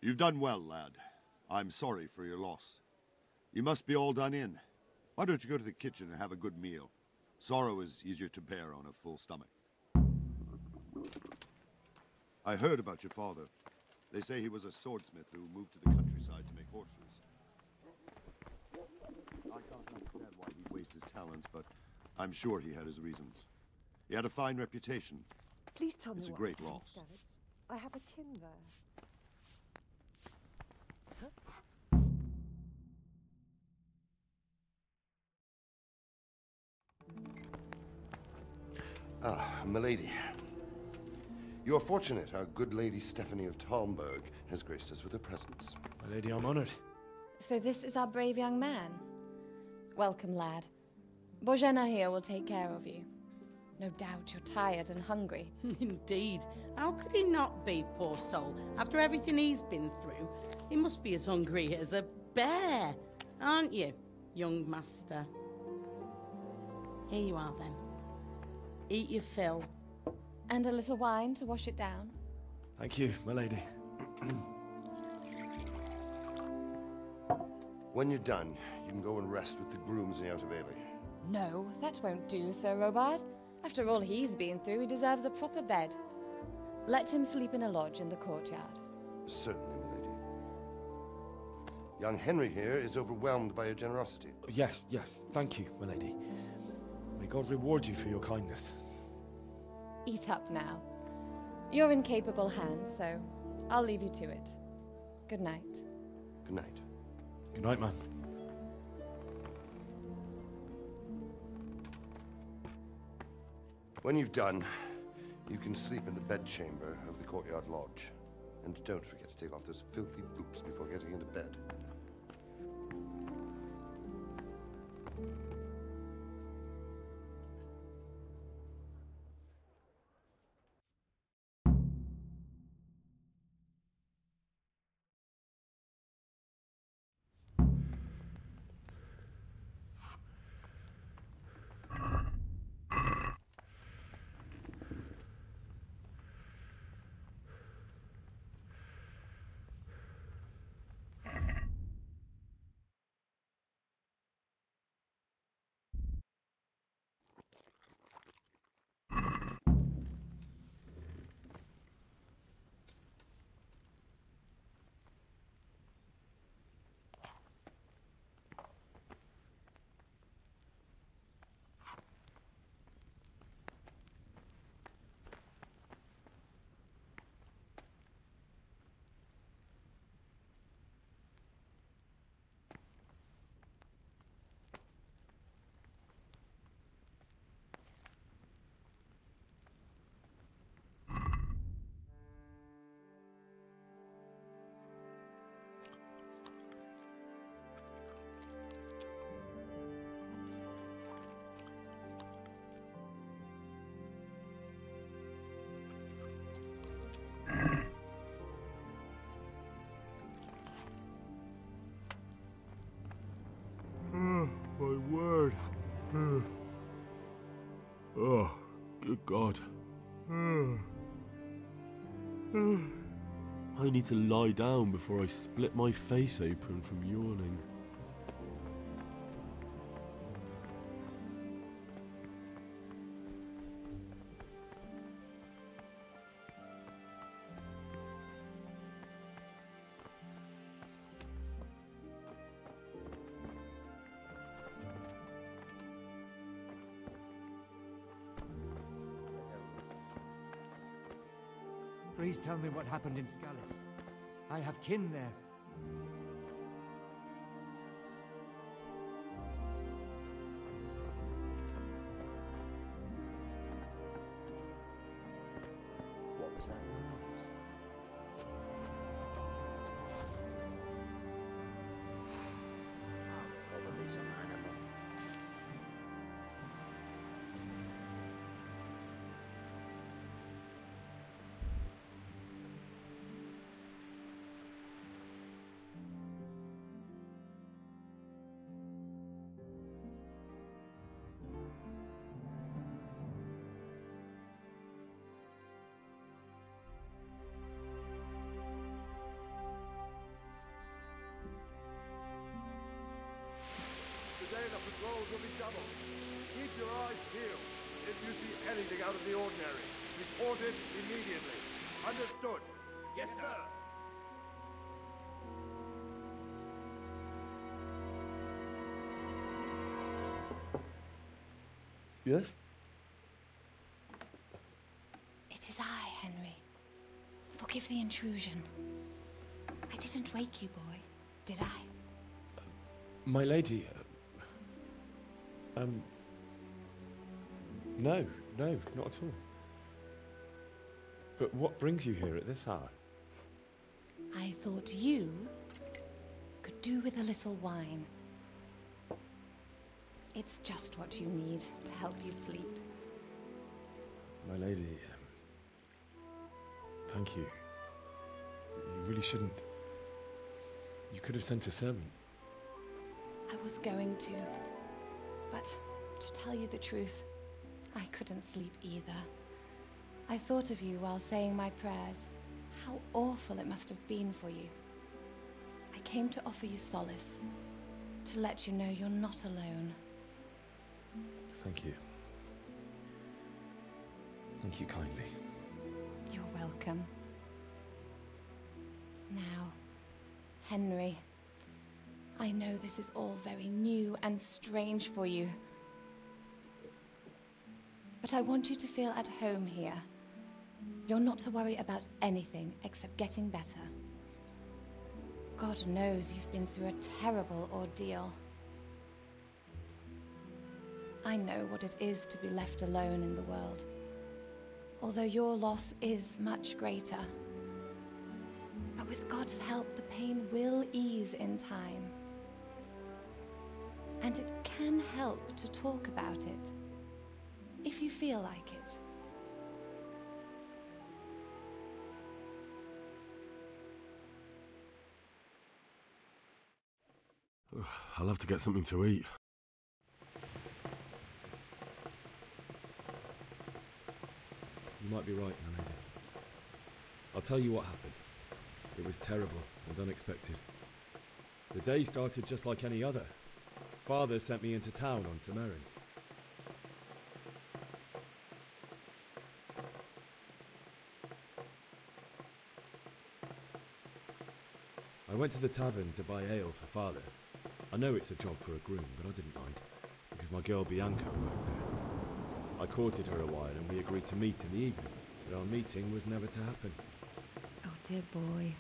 You've done well, lad. I'm sorry for your loss. You must be all done in. Why don't you go to the kitchen and have a good meal? Sorrow is easier to bear on a full stomach. I heard about your father. They say he was a swordsmith who moved to the countryside to make horseshoes. I can't understand why he'd waste his talents, but I'm sure he had his reasons. He had a fine reputation. Please tell me it's a what great happened, loss. Scarlett. I have a kin there. Ah, milady. You are fortunate our good lady Stephanie of Talmberg has graced us with her presence. My lady, I'm honored. So this is our brave young man. Welcome, lad. Bojena here will take care of you. No doubt you're tired and hungry. Indeed. How could he not be, poor soul? After everything he's been through, he must be as hungry as a bear, aren't you, young master? Here you are, then. Eat your fill. And a little wine to wash it down. Thank you, my lady. When you're done, you can go and rest with the grooms in the Outer Bailey. No, that won't do, Sir Robard. After all he's been through, he deserves a proper bed. Let him sleep in a lodge in the courtyard. Certainly, milady. Young Henry here is overwhelmed by your generosity. Yes, yes. Thank you, my lady. May God reward you for your kindness. Eat up now. You're in capable hands, so I'll leave you to it. Good night. Good night. Good night, man. When you've done, you can sleep in the bedchamber of the courtyard lodge. And don't forget to take off those filthy boots before getting into bed. My word. Oh, good God. I need to lie down before I split my face open from yawning. Please tell me what happened in Scallis. I have kin there. What was that noise? Probably some animal. anything out of the ordinary, report it immediately. Understood? Yes, sir. Yes? It is I, Henry. Forgive the intrusion. I didn't wake you, boy, did I? My lady, no, not at all. But what brings you here at this hour? I thought you could do with a little wine. It's just what you need to help you sleep. My lady, thank you. You really shouldn't. You could have sent a servant. I was going to, but to tell you the truth, I couldn't sleep either. I thought of you while saying my prayers. How awful it must have been for you. I came to offer you solace, to let you know you're not alone. Thank you. Thank you kindly. You're welcome. Now, Henry, I know this is all very new and strange for you, but I want you to feel at home here. You're not to worry about anything except getting better. God knows you've been through a terrible ordeal. I know what it is to be left alone in the world, although your loss is much greater. But with God's help, the pain will ease in time. And it can help to talk about it, if you feel like it. I'll have to get something to eat. You might be right, my lady. I'll tell you what happened. It was terrible and unexpected. The day started just like any other. Father sent me into town on some errands. I went to the tavern to buy ale for Father. I know it's a job for a groom, but I didn't mind, because my girl Bianca worked there. I courted her a while and we agreed to meet in the evening, but our meeting was never to happen. Oh dear boy.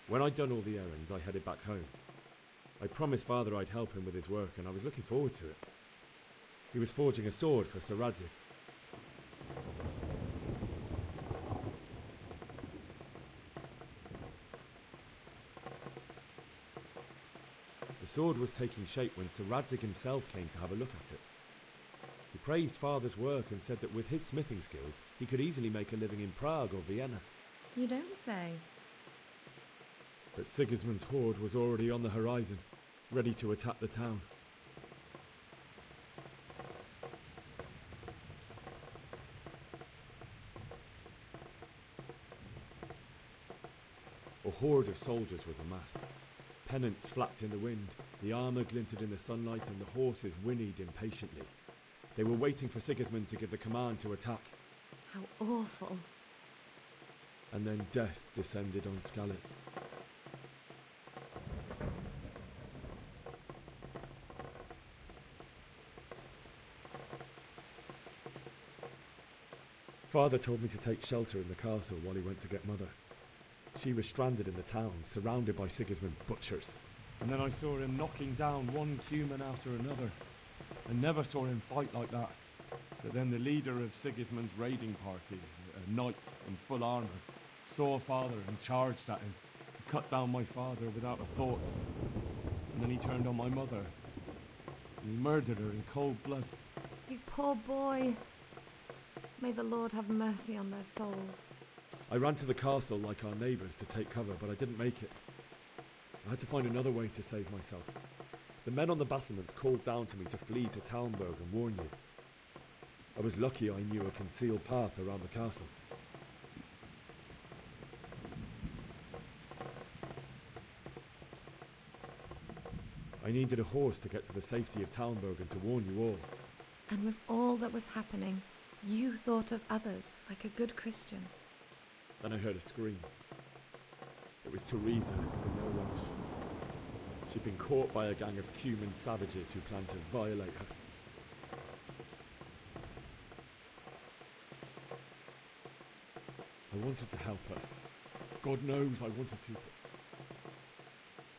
When I'd done all the errands, I headed back home. I promised Father I'd help him with his work, and I was looking forward to it. He was forging a sword for Sir Radzig. The sword was taking shape when Sir Radzig himself came to have a look at it. He praised Father's work and said that with his smithing skills, he could easily make a living in Prague or Vienna. You don't say. But Sigismund's horde was already on the horizon, ready to attack the town. A horde of soldiers was amassed. Pennants flapped in the wind, the armour glinted in the sunlight, and the horses whinnied impatiently. They were waiting for Sigismund to give the command to attack. How awful. And then death descended on Skalitz. Father told me to take shelter in the castle while he went to get Mother. She was stranded in the town, surrounded by Sigismund's butchers. And then I saw him knocking down one human after another. I never saw him fight like that. But then the leader of Sigismund's raiding party, a knight in full armour, saw Father and charged at him. He cut down my father without a thought. And then he turned on my mother. And he murdered her in cold blood. You poor boy. May the Lord have mercy on their souls. I ran to the castle like our neighbours to take cover, but I didn't make it. I had to find another way to save myself. The men on the battlements called down to me to flee to Talmberg and warn you. I was lucky I knew a concealed path around the castle. I needed a horse to get to the safety of Talmberg and to warn you all. And with all that was happening, you thought of others like a good Christian. Then I heard a scream. It was Teresa, the no-one. She'd been caught by a gang of Cuman savages who planned to violate her. I wanted to help her. God knows I wanted to.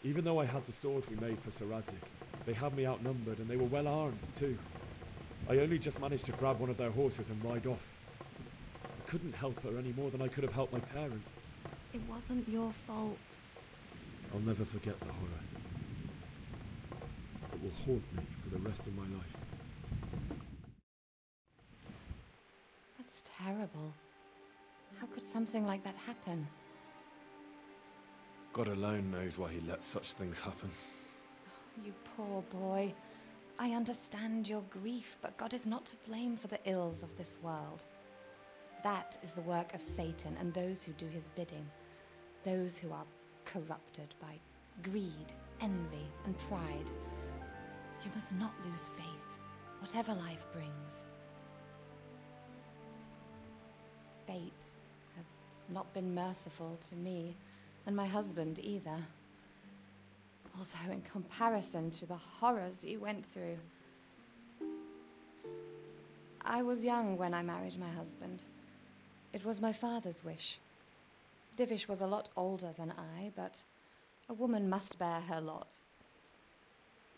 Even though I had the sword we made for Sir Radzik, they had me outnumbered and they were well armed too. I only just managed to grab one of their horses and ride off. I couldn't help her any more than I could have helped my parents. It wasn't your fault. I'll never forget the horror. It will haunt me for the rest of my life. That's terrible. How could something like that happen? God alone knows why he lets such things happen. You poor boy. I understand your grief, but God is not to blame for the ills of this world. That is the work of Satan and those who do his bidding. Those who are corrupted by greed, envy, and pride. You must not lose faith, whatever life brings. Fate has not been merciful to me, and my husband either. Although in comparison to the horrors you went through. I was young when I married my husband. It was my father's wish. Divish was a lot older than I, but a woman must bear her lot.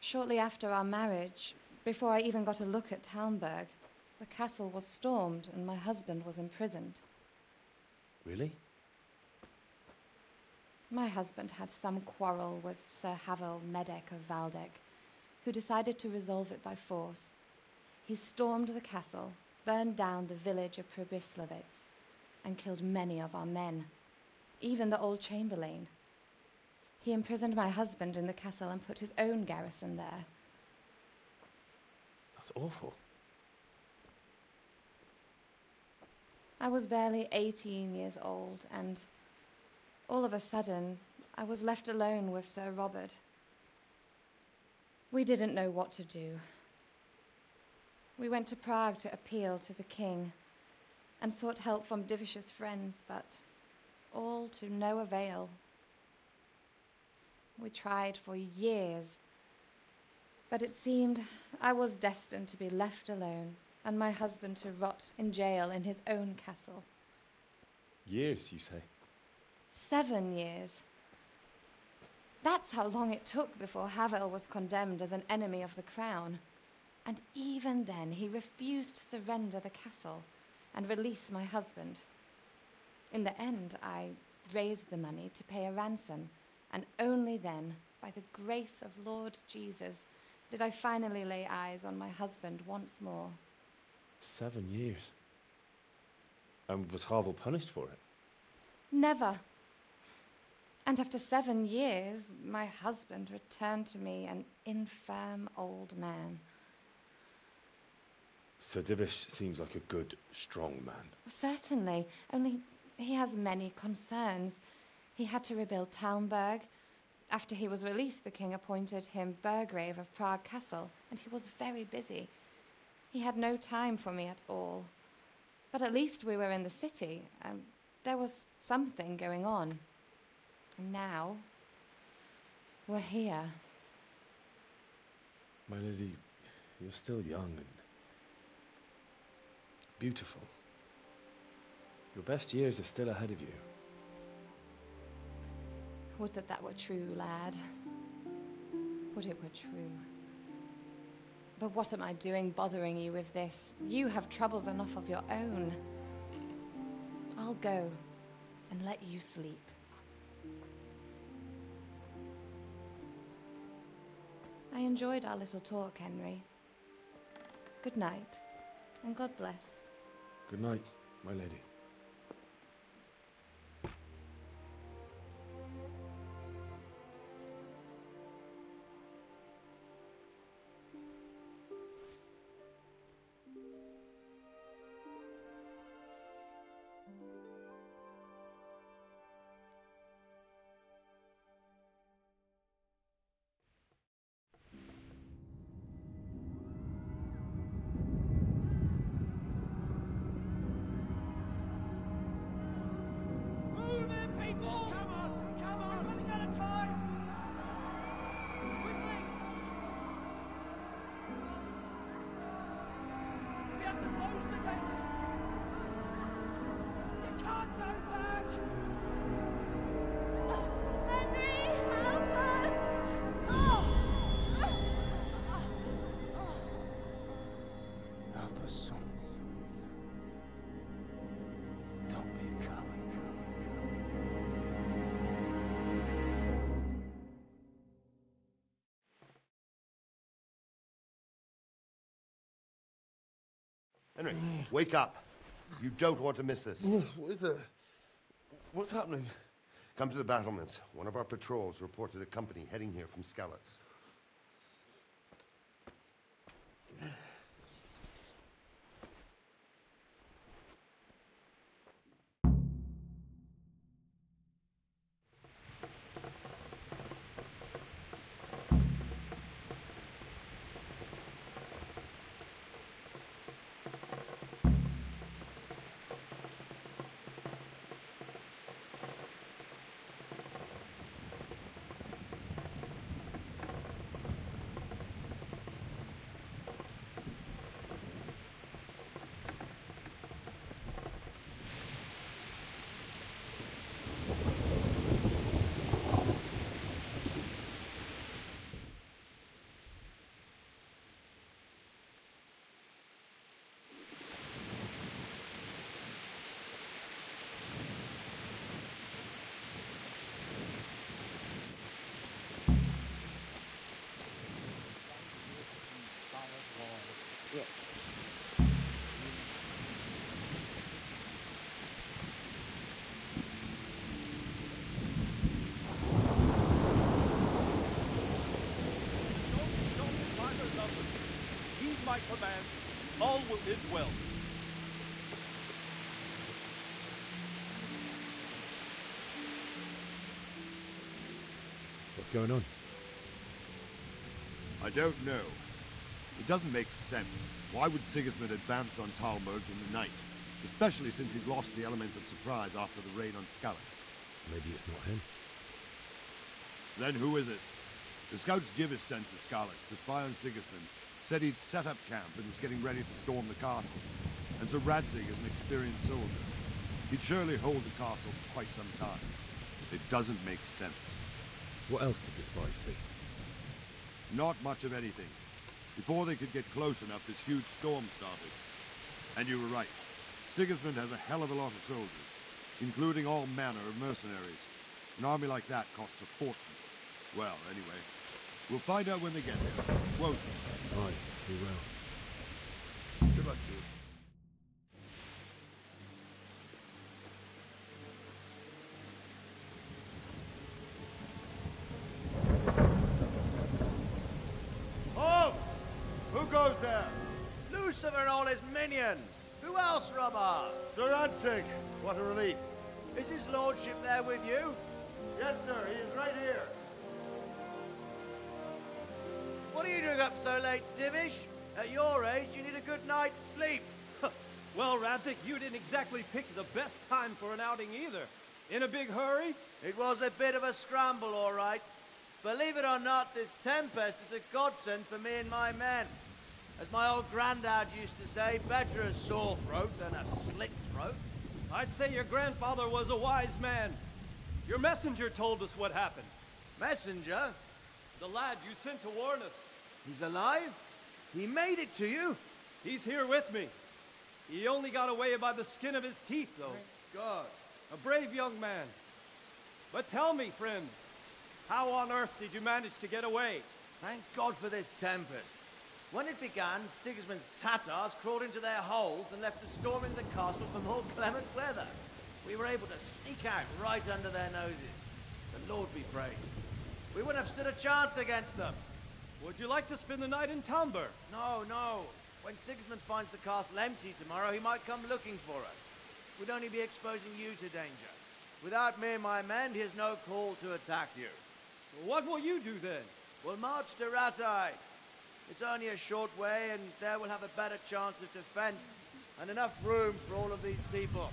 Shortly after our marriage, before I even got a look at Talmberg, the castle was stormed and my husband was imprisoned. Really? My husband had some quarrel with Sir Havel Medek of Valdek, who decided to resolve it by force. He stormed the castle, burned down the village of Pribyslavitz, and killed many of our men, even the old chamberlain. He imprisoned my husband in the castle and put his own garrison there. That's awful. I was barely 18 years old, and all of a sudden, I was left alone with Sir Robert. We didn't know what to do. We went to Prague to appeal to the king and sought help from Divish's friends, but all to no avail. We tried for years, but it seemed I was destined to be left alone and my husband to rot in jail in his own castle. Years, you say? 7 years. That's how long it took before Havel was condemned as an enemy of the crown. And even then, he refused to surrender the castle and release my husband. In the end, I raised the money to pay a ransom, and only then, by the grace of Lord Jesus, did I finally lay eyes on my husband once more. 7 years? And was Havel punished for it? Never. And after 7 years, my husband returned to me an infirm old man. Sir Divish seems like a good, strong man. Certainly, only he has many concerns. He had to rebuild Talmberg. After he was released, the king appointed him Burgrave of Prague Castle, and he was very busy. He had no time for me at all. But at least we were in the city, and there was something going on. And now, we're here. My lady, you're still young and beautiful. Your best years are still ahead of you. Would that that were true, lad. Would it were true. But what am I doing bothering you with this? You have troubles enough of your own. I'll go and let you sleep. I enjoyed our little talk, Henry. Good night, and God bless. Good night, my lady. Henry, wake up. You don't want to miss this. What is it? What's happening? Come to the battlements. One of our patrols reported a company heading here from Skalitz. My command, all will end well. What's going on? I don't know. It doesn't make sense. Why would Sigismund advance on Talmberg in the night? Especially since he's lost the element of surprise after the raid on Skalitz. Maybe it's not him. Then who is it? The scouts Jivis sent to Skalitz to spy on Sigismund said he'd set up camp and was getting ready to storm the castle. And so Radzig is an experienced soldier. He'd surely hold the castle for quite some time. It doesn't make sense. What else did the spies see? Not much of anything. Before they could get close enough, this huge storm started. And you were right. Sigismund has a hell of a lot of soldiers, including all manner of mercenaries. An army like that costs a fortune. Well, anyway, we'll find out when they get there, won't we? Aye, we will. Good luck, dude. Halt! Who goes there? Lucifer and all his minions. Who else, Robert? Sir Radzig. What a relief. Is his lordship there with you? Yes, sir. He is right here. What are you doing up so late, Divish? At your age, you need a good night's sleep. Well, Radzig, you didn't exactly pick the best time for an outing either. In a big hurry? It was a bit of a scramble, all right. Believe it or not, this tempest is a godsend for me and my men. As my old granddad used to say, better a sore throat than a slit throat. I'd say your grandfather was a wise man. Your messenger told us what happened. Messenger? The lad you sent to warn us. He's alive? He made it to you? He's here with me. He only got away by the skin of his teeth, though. Thank God. A brave young man. But tell me, friend, how on earth did you manage to get away? Thank God for this tempest. When it began, Sigismund's Tatars crawled into their holes and left us storming the castle for more clement weather. We were able to sneak out right under their noses. The Lord be praised. We wouldn't have stood a chance against them. Would you like to spend the night in Talmberg? No, no. When Sigismund finds the castle empty tomorrow, he might come looking for us. We'd only be exposing you to danger. Without me and my men, he has no call to attack you. What will you do then? We'll march to Ratai. It's only a short way, and there we'll have a better chance of defense and enough room for all of these people.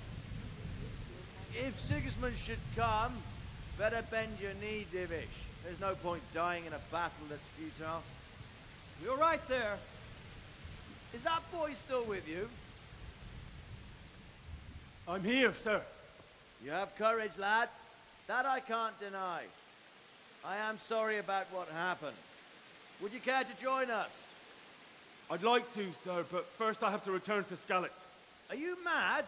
If Sigismund should come, better bend your knee, Divish. There's no point dying in a battle that's futile. You're right there. Is that boy still with you? I'm here, sir. You have courage, lad. That I can't deny. I am sorry about what happened. Would you care to join us? I'd like to, sir, but first I have to return to Skalitz. Are you mad?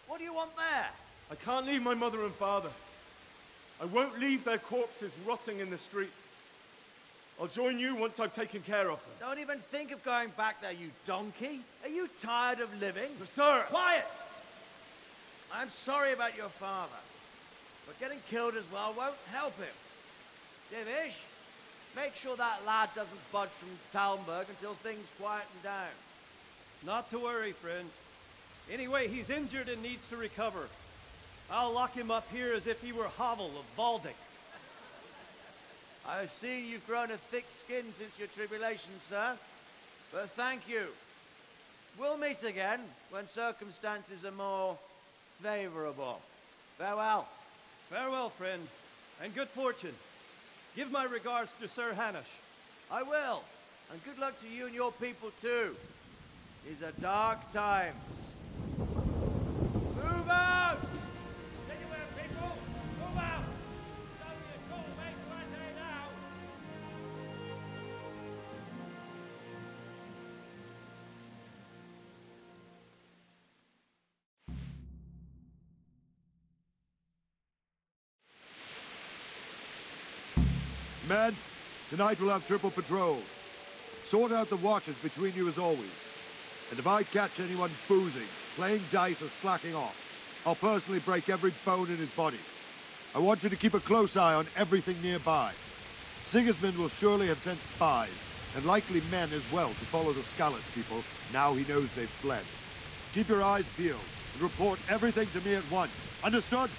What do you want there? I can't leave my mother and father. I won't leave their corpses rotting in the street. I'll join you once I've taken care of them. Don't even think of going back there, you donkey. Are you tired of living? But sir... Quiet! I'm sorry about your father, but getting killed as well won't help him. Divish, make sure that lad doesn't budge from Talmberg until things quieten down. Not to worry, friend. Anyway, he's injured and needs to recover. I'll lock him up here as if he were Havel of Baldic. I've seen you've grown a thick skin since your tribulation, sir. But thank you. We'll meet again when circumstances are more favorable. Farewell. Farewell, friend, and good fortune. Give my regards to Sir Hanush. I will. And good luck to you and your people, too. These are dark times. Move out! Anywhere, people! Move out! It's only a short way to Athe now! Men, tonight we'll have triple patrols. Sort out the watches between you as always. And if I catch anyone boozing, playing dice or slacking off, I'll personally break every bone in his body. I want you to keep a close eye on everything nearby. Sigismund will surely have sent spies, and likely men as well, to follow the Skalitz people now he knows they've fled. Keep your eyes peeled and report everything to me at once. Understood?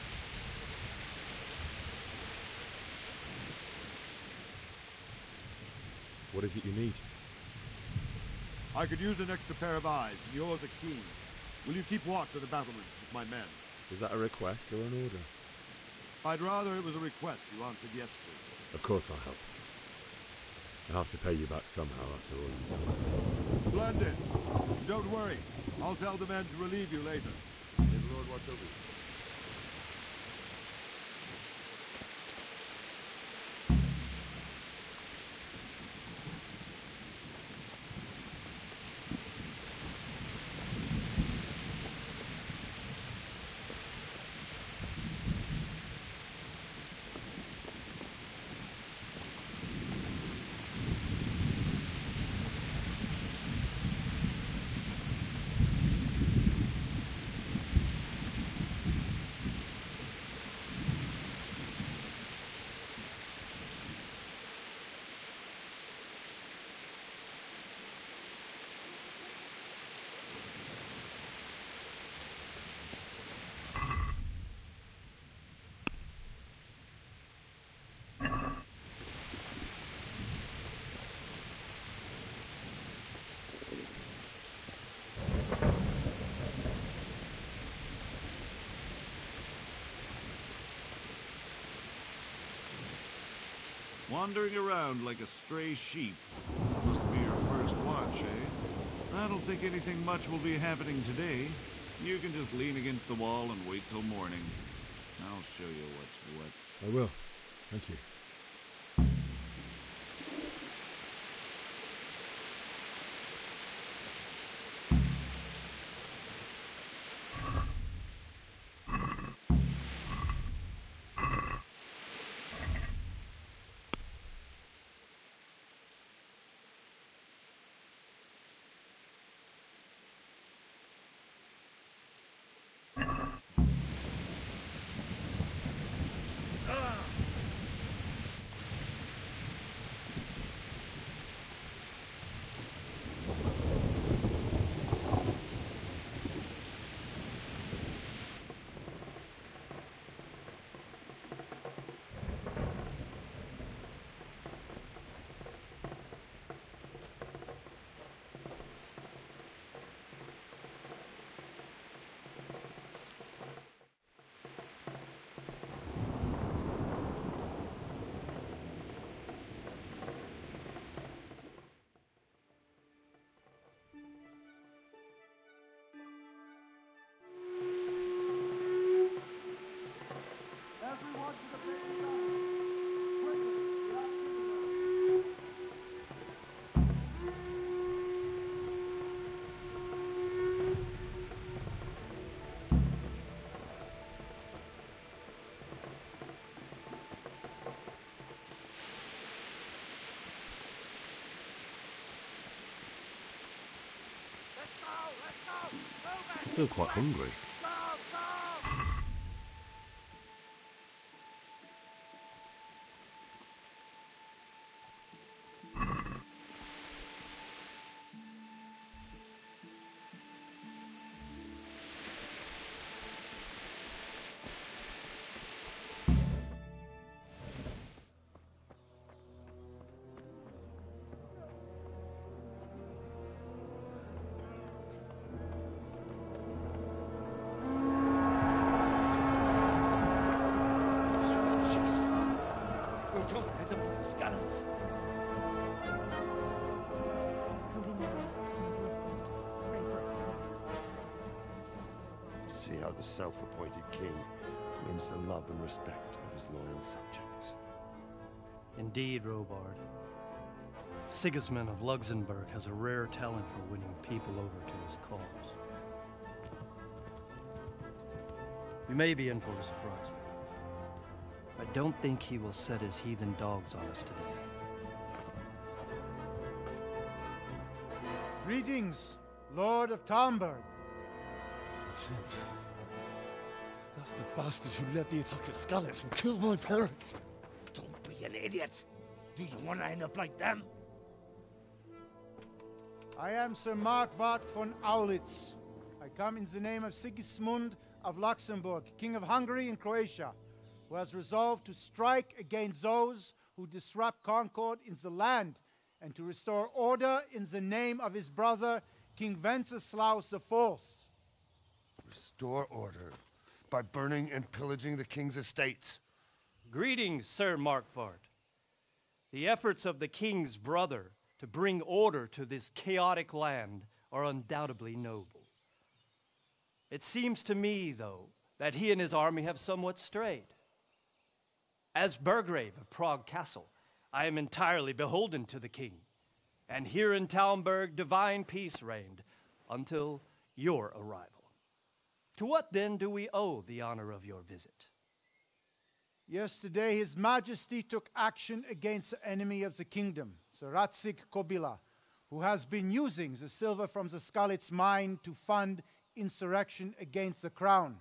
What is it you need? I could use an extra pair of eyes, and yours are keen. Will you keep watch of the battlements with my men? Is that a request or an order? I'd rather it was a request you answered yes to. Of course I'll help. I'll have to pay you back somehow after all. Splendid. Don't worry. I'll tell the men to relieve you later. May the Lord watch over you. Wandering around like a stray sheep. Must be your first watch, eh? I don't think anything much will be happening today. You can just lean against the wall and wait till morning. I'll show you what's what. I will. Thank you. I feel quite hungry. See how the self-appointed king wins the love and respect of his loyal subjects. Indeed, Robard. Sigismund of Luxembourg has a rare talent for winning people over to his cause. We may be in for a surprise, though. I don't think he will set his heathen dogs on us today. Greetings, Lord of Talmberg. That's the bastard who led the attack at Skalitz and killed my parents. Don't be an idiot. Do you want to end up like them? I am Sir Markwart von Aulitz. I come in the name of Sigismund of Luxembourg, King of Hungary and Croatia, who has resolved to strike against those who disrupt concord in the land and to restore order in the name of his brother, King Wenceslaus IV. Restore order by burning and pillaging the king's estates. Greetings, Sir Markwart. The efforts of the king's brother to bring order to this chaotic land are undoubtedly noble. It seems to me, though, that he and his army have somewhat strayed. As Burgrave of Prague Castle, I am entirely beholden to the king, and here in Talmberg divine peace reigned until your arrival. To what then do we owe the honor of your visit? Yesterday, His Majesty took action against the enemy of the kingdom, Sir Radzig Kobyla, who has been using the silver from the Skalitz mine to fund insurrection against the crown.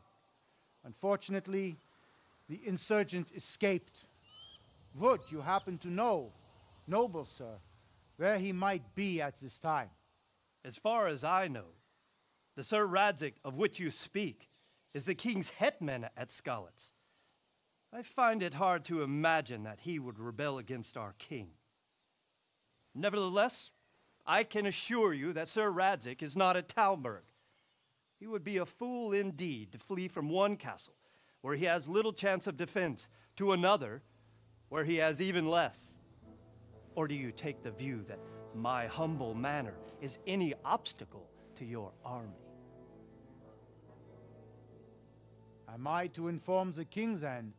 Unfortunately, the insurgent escaped. Would you happen to know, noble sir, where he might be at this time? As far as I know, the Sir Radzig of which you speak is the king's hetman at Skalitz. I find it hard to imagine that he would rebel against our king. Nevertheless, I can assure you that Sir Radzig is not at Talmberg. He would be a fool indeed to flee from one castle, where he has little chance of defense, to another, where he has even less. Or do you take the view that my humble manner is any obstacle to your army? Am I to inform the king then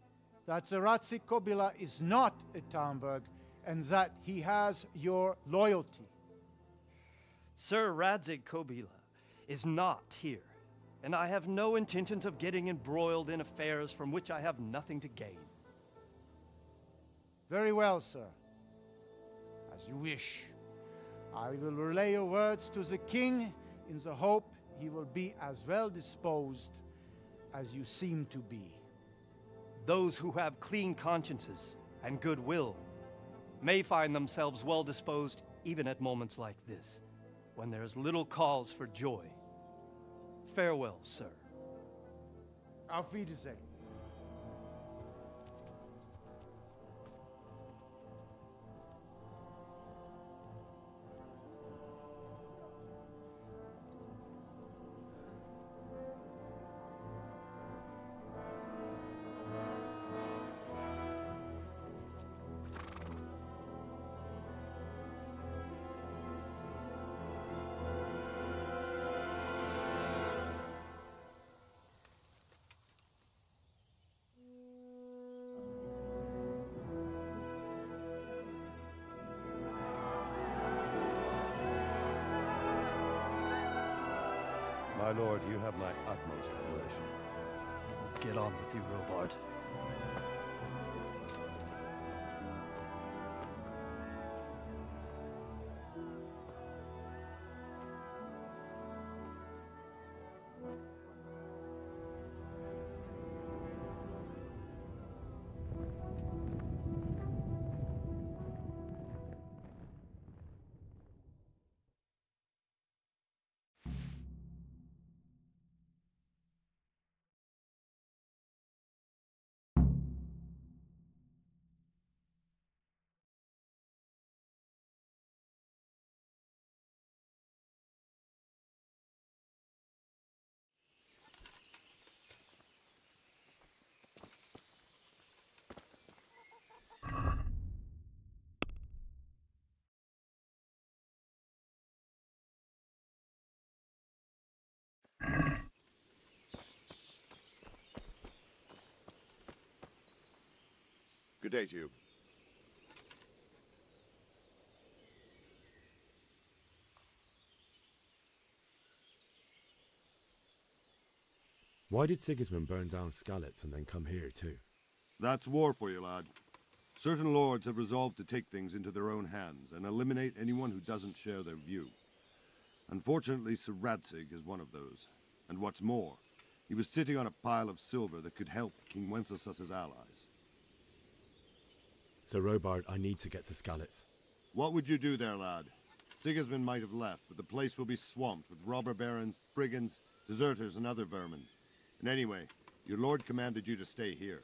that Sir Radzig Kobyla is not at Talmberg and that he has your loyalty? Sir Radzig Kobyla is not here, and I have no intentions of getting embroiled in affairs from which I have nothing to gain. Very well, sir. As you wish. I will relay your words to the king in the hope he will be as well disposed as you seem to be. Those who have clean consciences and goodwill may find themselves well disposed even at moments like this, when there is little cause for joy. Farewell, sir. Auf Wiedersehen. My lord, you have my utmost admiration. Get on with you, Robard. Good day to you. Why did Sigismund burn down Skalitz and then come here too? That's war for you, lad. Certain lords have resolved to take things into their own hands and eliminate anyone who doesn't share their view. Unfortunately, Sir Radzig is one of those. And what's more, he was sitting on a pile of silver that could help King Wenceslaus's allies. Sir Robard, I need to get to Skalitz. What would you do there, lad? Sigismund might have left, but the place will be swamped with robber barons, brigands, deserters, and other vermin. And anyway, your lord commanded you to stay here.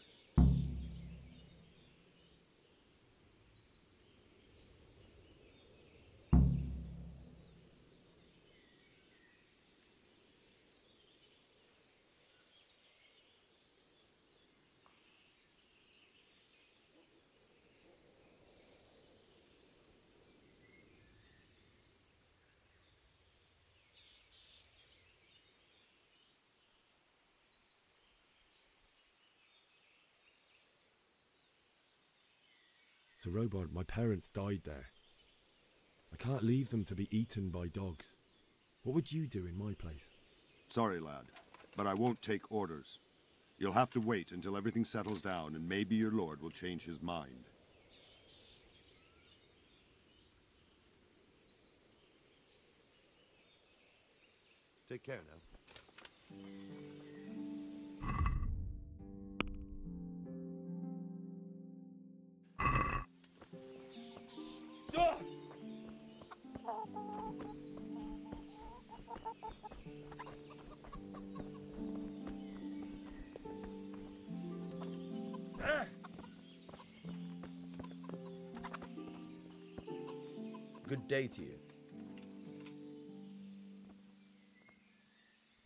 Sir Robard, my parents died there. I can't leave them to be eaten by dogs. What would you do in my place? Sorry, lad, but I won't take orders. You'll have to wait until everything settles down, and maybe your lord will change his mind. Take care now. Good day to you.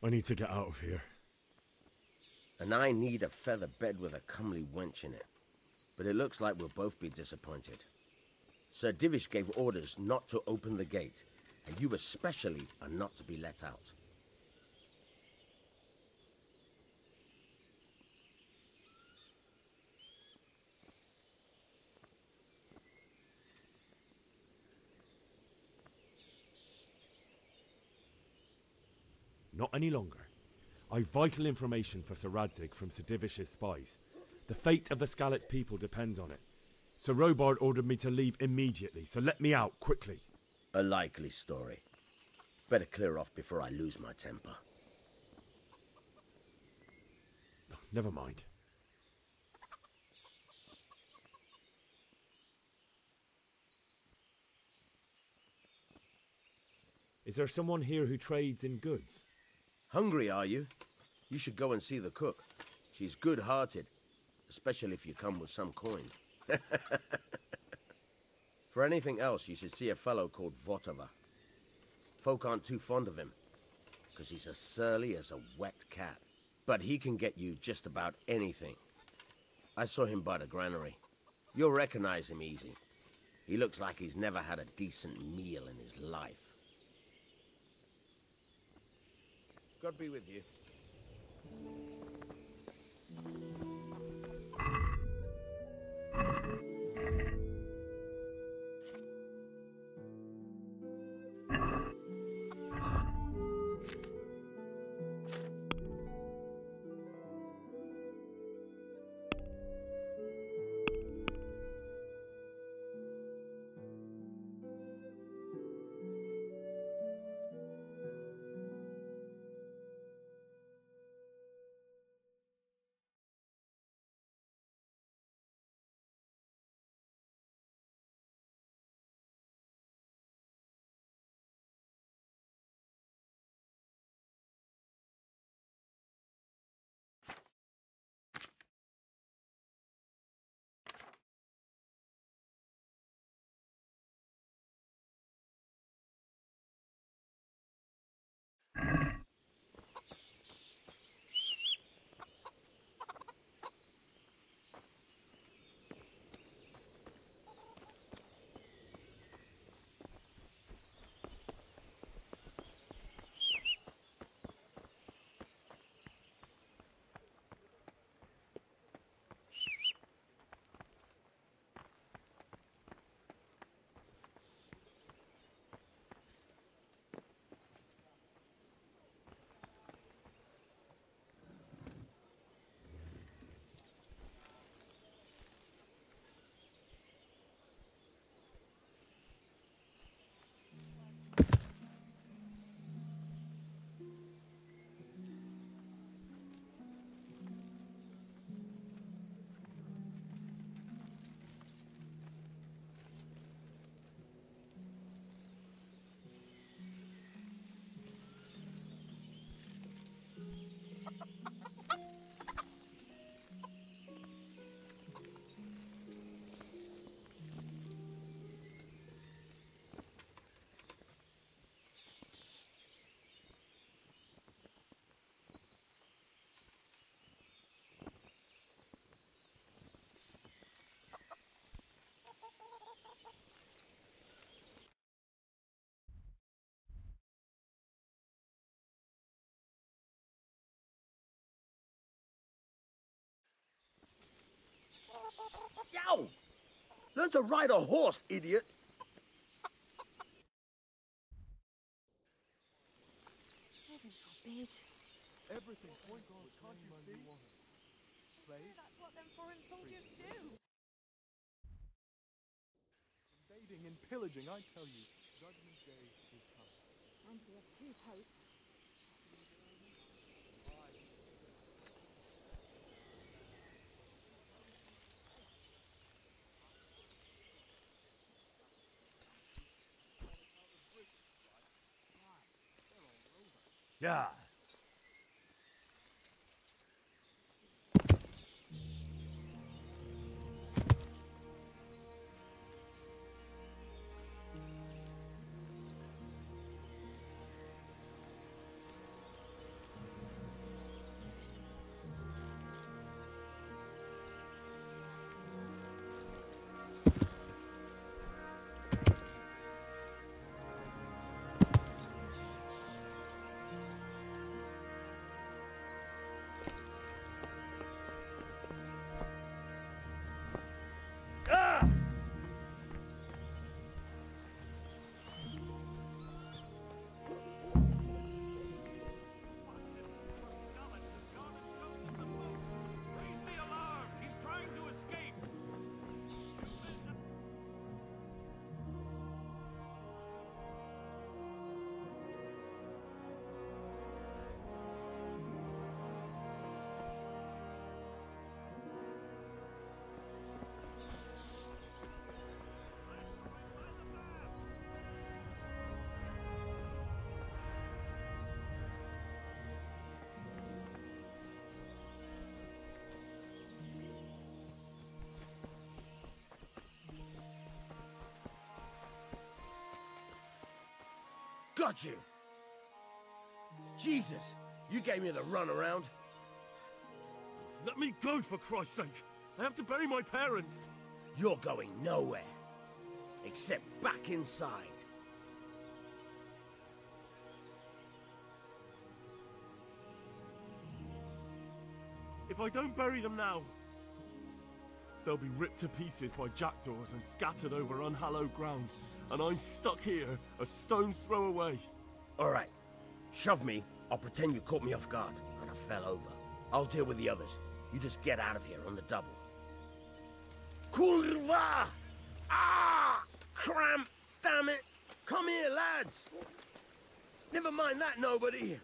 I need to get out of here. And I need a feather bed with a comely wench in it. But it looks like we'll both be disappointed. Sir Divish gave orders not to open the gate, and you especially are not to be let out. Not any longer. I've vital information for Sir Radzig from Sir Divish's spies. The fate of the Skalitz people depends on it. Sir Robard ordered me to leave immediately, so let me out quickly. A likely story. Better clear off before I lose my temper. Never mind. Is there someone here who trades in goods? Hungry, are you? You should go and see the cook. She's good-hearted, especially if you come with some coin. For anything else, you should see a fellow called Votava. Folk aren't too fond of him, because he's as surly as a wet cat. But he can get you just about anything. I saw him by the granary. You'll recognize him easy. He looks like he's never had a decent meal in his life. God be with you. Yo! Learn to ride a horse, idiot! Heaven forbid. Everything points on, can't you see? Play? That's what them foreign soldiers do. Invading and pillaging, I tell you. Judgment Day is coming. And we have 2 popes. Yeah. Got you! Jesus, you gave me the runaround. Let me go, for Christ's sake! I have to bury my parents! You're going nowhere. Except back inside. If I don't bury them now, they'll be ripped to pieces by jackdaws and scattered over unhallowed ground, and I'm stuck here, a stone's throw away. All right, shove me. I'll pretend you caught me off guard, and I fell over. I'll deal with the others. You just get out of here on the double. Kurva! Ah! Cramp! Damn it! Come here, lads! Never mind that, nobody!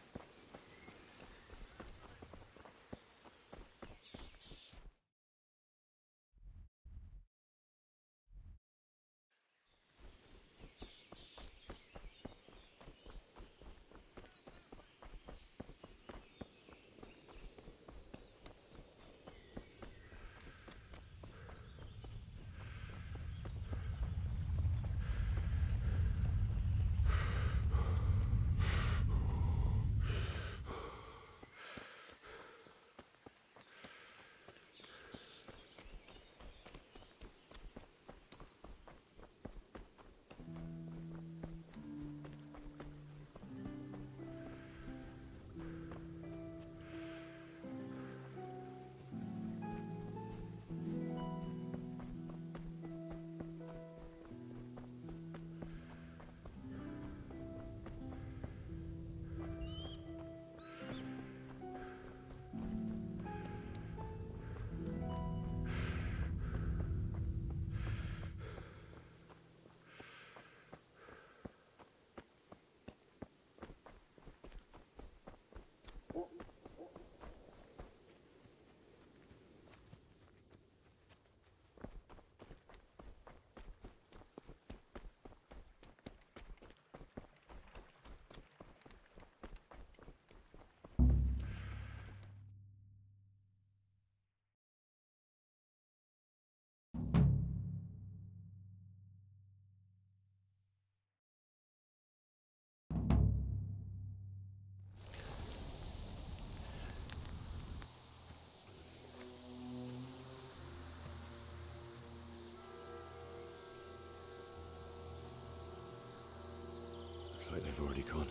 Like they've already gone.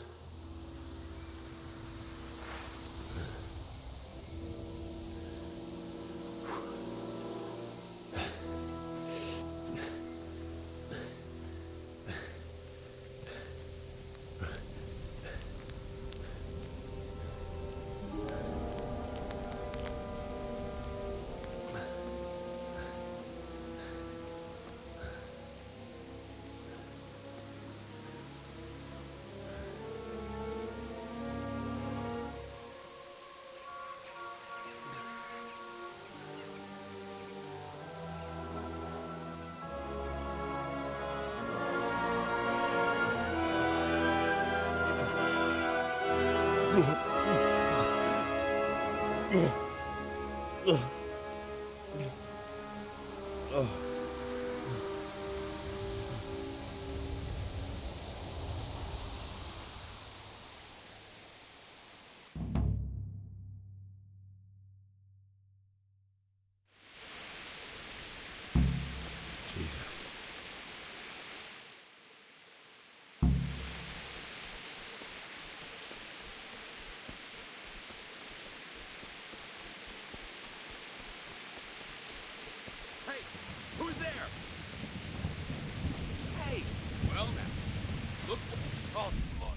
Who's there? Hey! Well now, look what you call smart.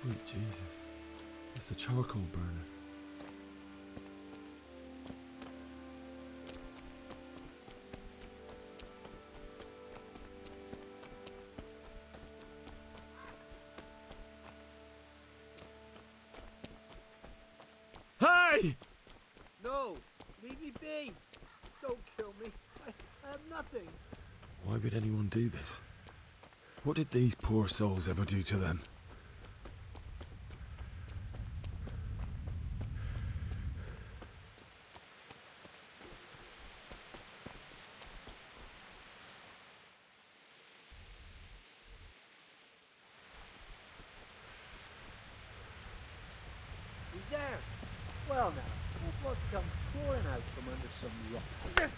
Sweet Jesus. It's the charcoal burner. Hey! No! Leave me be! Don't kill me. I have nothing. Why would anyone do this? What did these poor souls ever do to them? He's there. Well now, what's come crawling out from under some rock?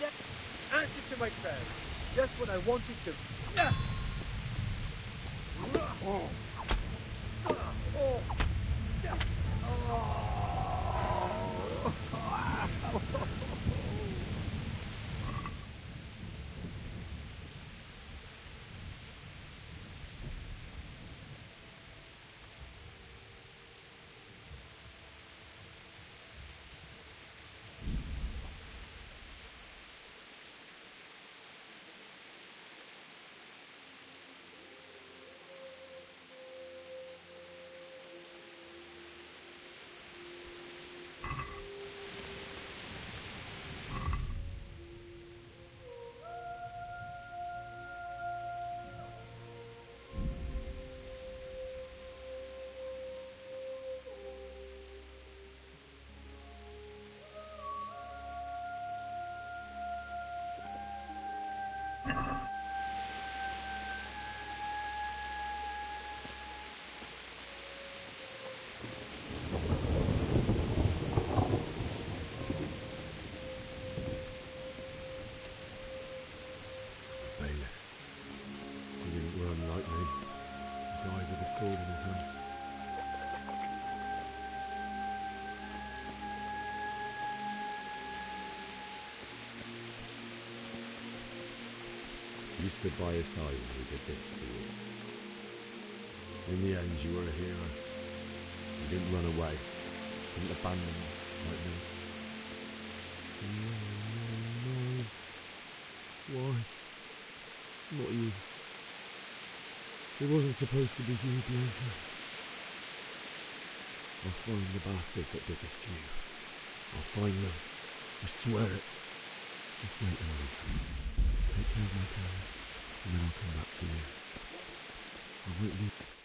Answer to my prayers. Just what I wanted to. Yeah. Oh. Oh. Yeah. Oh. Sword in his hand. You stood by his side when he did this to you. In the end, you were a hero. You didn't run away. You didn't abandon me like me. No. Why? Not you. It wasn't supposed to be you, Bianca. I'll find the bastards that did this to you. I'll find them. I swear it. Just wait a moment. Take care of my parents, and then I'll come back for you. I won't leave.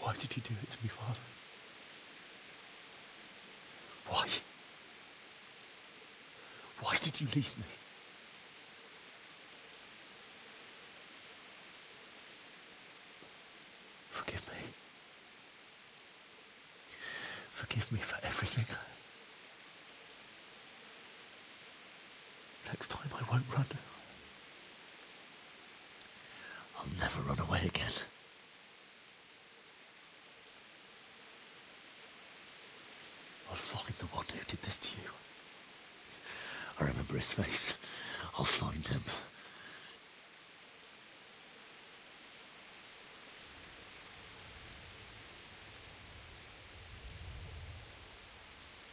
Why did you do it to me, Father? Why? Why did you leave me? Forgive me. Forgive me for everything. Next time I won't run. I'll never run away again. I'll find the one who did this to you. I remember his face. I'll find him.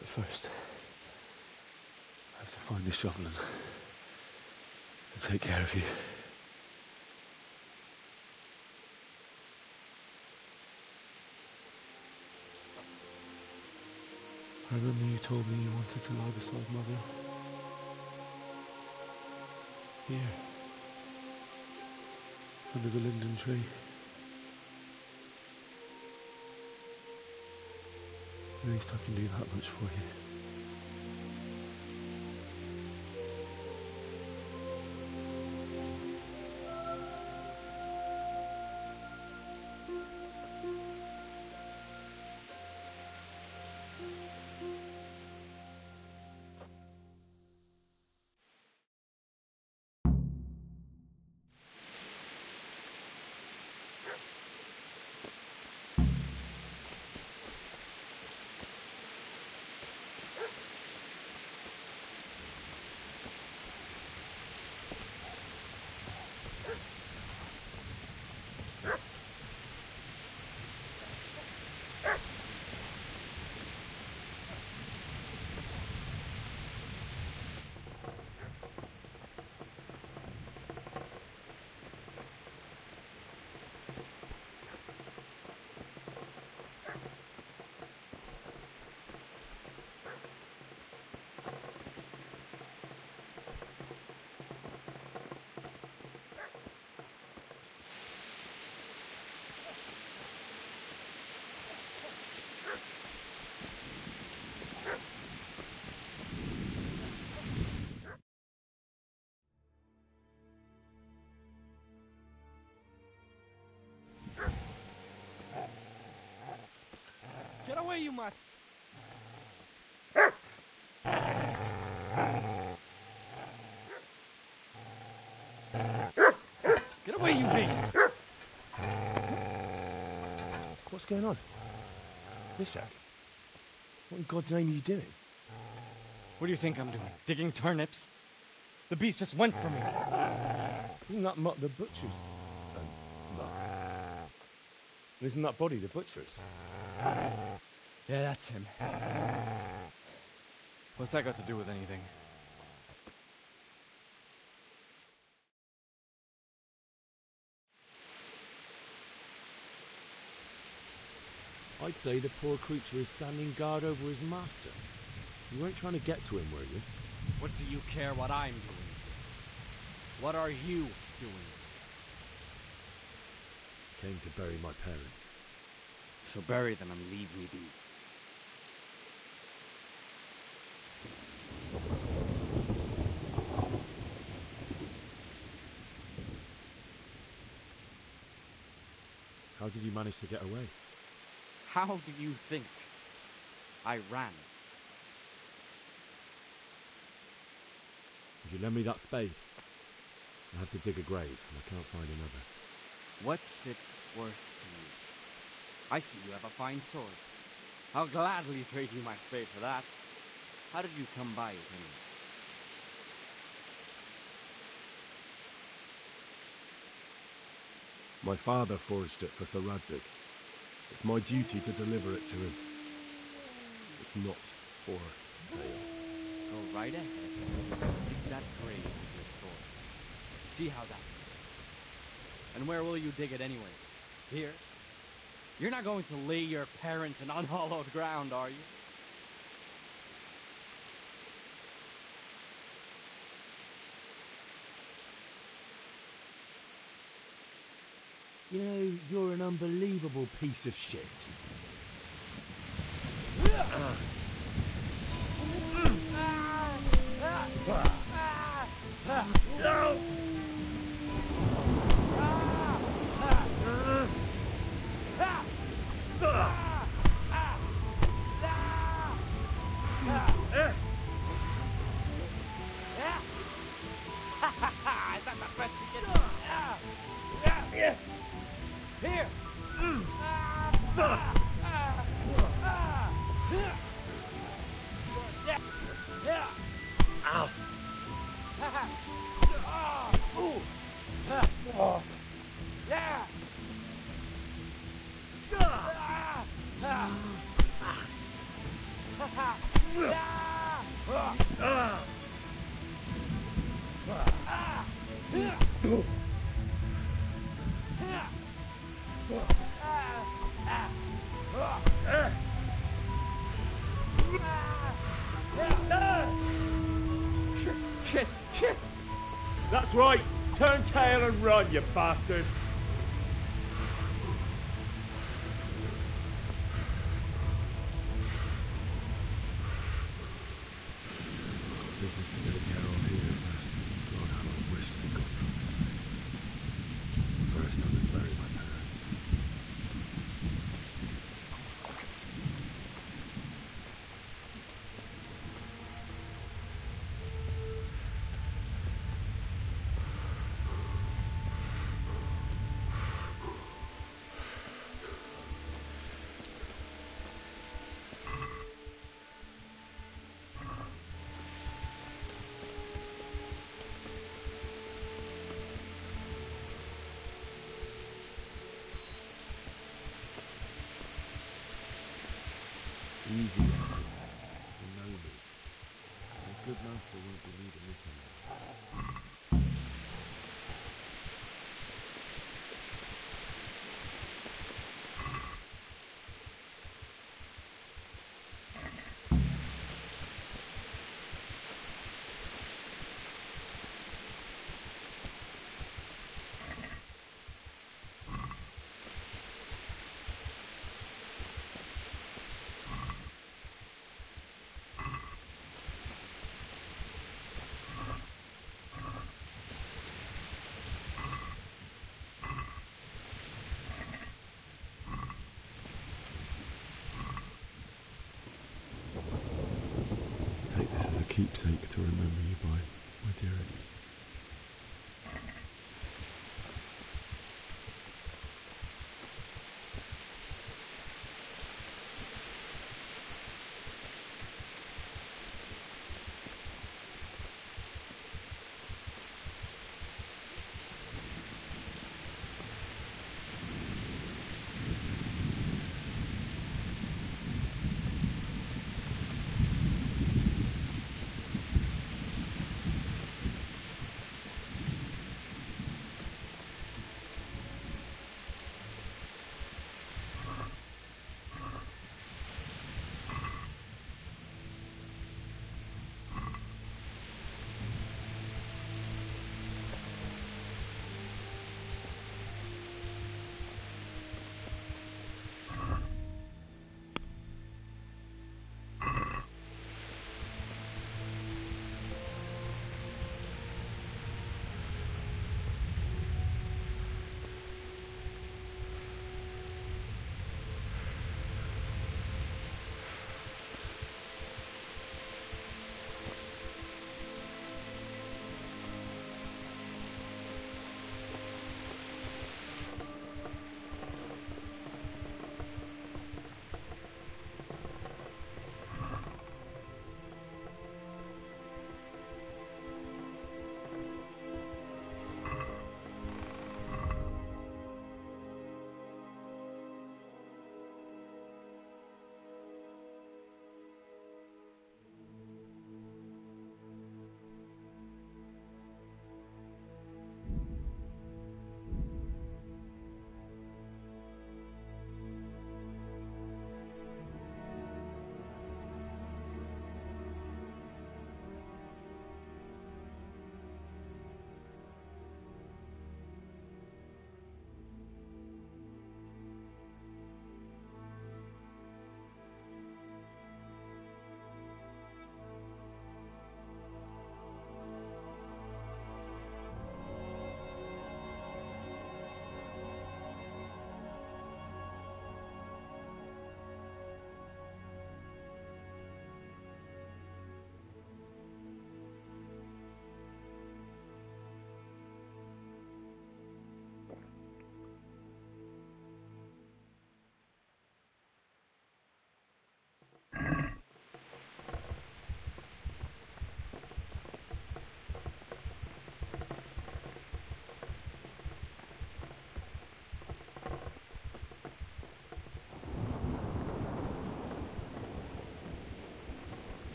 But first, I have to find the shovel and take care of you. I remember you told me you wanted to lie beside Mother. Here. Under the linden tree. At least I can do that much for you. away, you mutt! Get away, you beast! What's going on? Mishak? What in God's name are you doing? What do you think I'm doing? Digging turnips? The beast just went for me. Isn't that Mutt the butcher's? Mutt? And isn't that body the butcher's? Yeah, that's him. What's that got to do with anything? I'd say the poor creature is standing guard over his master. You weren't trying to get to him, were you? What do you care what I'm doing? What are you doing? Came to bury my parents. So bury them and leave me be. How did you manage to get away? How do you think? I ran. Would you lend me that spade? I have to dig a grave, and I can't find another. What's it worth to you? I see you have a fine sword. I'll gladly trade you my spade for that. How did you come by it anyway? My father forged it for Sir Radzig. It's my duty to deliver it to him. It's not for sale. Go right ahead. Dig that grave with your sword. See how that goes. And where will you dig it anyway? Here? You're not going to lay your parents in unhallowed ground, are you? You know, you're an unbelievable piece of shit. Is that the best you can do? Here! Ow! Yeah! Shit! That's right! Turn tail and run, you bastard! Business to take care of here first. God, how I wish I got from it. First, I must bury my parents. Easy, you know me. A good master won't be needing this anymore. sake to remember you by, my dearest.